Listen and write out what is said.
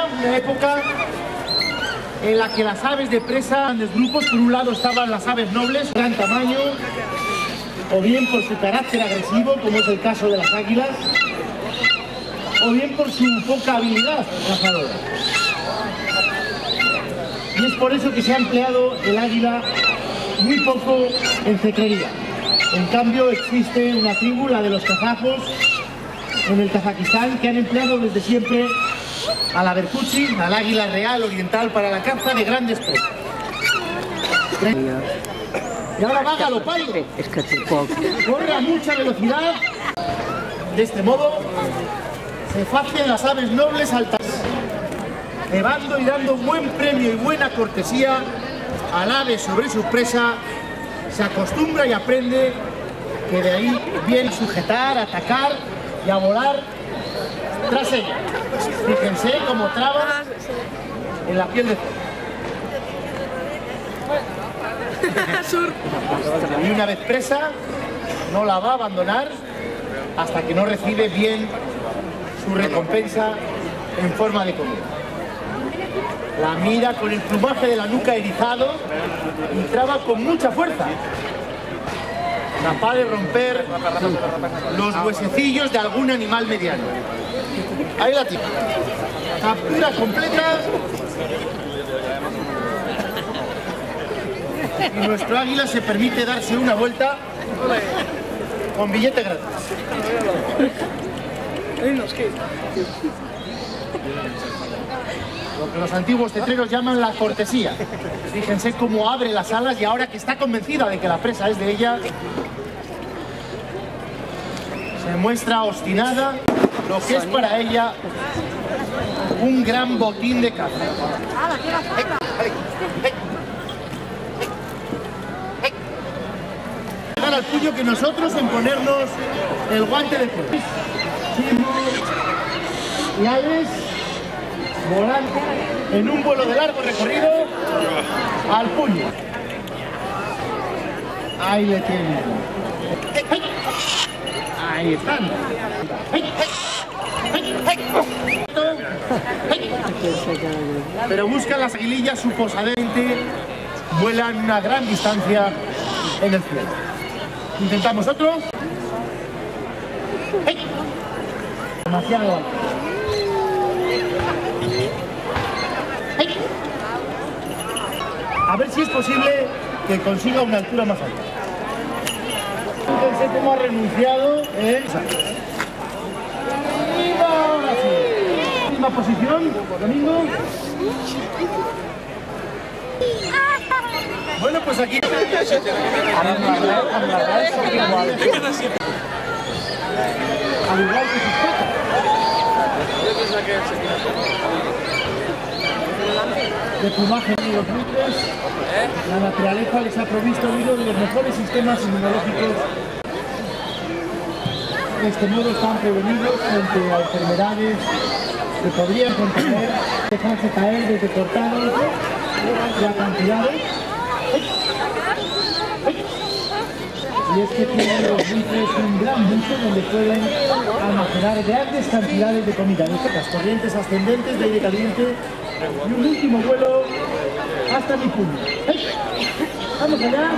Había una época en la que las aves de presa, grandes grupos, por un lado estaban las aves nobles, de gran tamaño, o bien por su carácter agresivo, como es el caso de las águilas, o bien por su poca habilidad cazadora. Y es por eso que se ha empleado el águila muy poco en cetrería. En cambio, existe una tribu, la de los kazajos, en el Kazajistán, que han empleado desde siempre a la berkuchi, al águila real oriental, para la caza de grandes presas. Y ahora va galopando, corre a mucha velocidad. De este modo se facen las aves nobles altas, llevando y dando buen premio y buena cortesía al ave sobre su presa. Se acostumbra y aprende que de ahí viene a sujetar, a atacar y a volar tras ella. Fíjense cómo traba en la piel de cerdo. Y una vez presa, no la va a abandonar hasta que no recibe bien su recompensa en forma de comida. La mira con el plumaje de la nuca erizado y traba con mucha fuerza, capaz de romper los huesecillos de algún animal mediano. Ahí la tiene. Captura completa. Y nuestro águila se permite darse una vuelta con billete gratis. Lo que los antiguos cetreros llaman la cortesía. Fíjense cómo abre las alas y ahora que está convencida de que la presa es de ella, se muestra obstinada, lo que es para ella un gran botín de caza. Al puño que nosotros en ponernos el guante de fuego. Y aves volando en un vuelo de largo recorrido al puño. Ahí le tienen. Ahí están. Pero buscan las aguilillas su posadente, vuelan una gran distancia en el cielo. Intentamos otro. Demasiado alto. A ver si es posible que consiga una altura más alta. Fíjense cómo ha renunciado. Y ahora sí. Misma posición, Domingo. Bueno, pues aquí... Al igual que sus patas. De plumaje y los buitres, la naturaleza les ha provisto uno de los mejores sistemas inmunológicos. De este modo están prevenidos frente a enfermedades que podrían contener, dejarse caer desde cortados y acantilados. Y es que tienen los buitres un gran buzo donde pueden almacenar grandes cantidades de comida, en estas corrientes ascendentes de aire caliente, y un último vuelo hasta mi puño. ¡Vamos allá!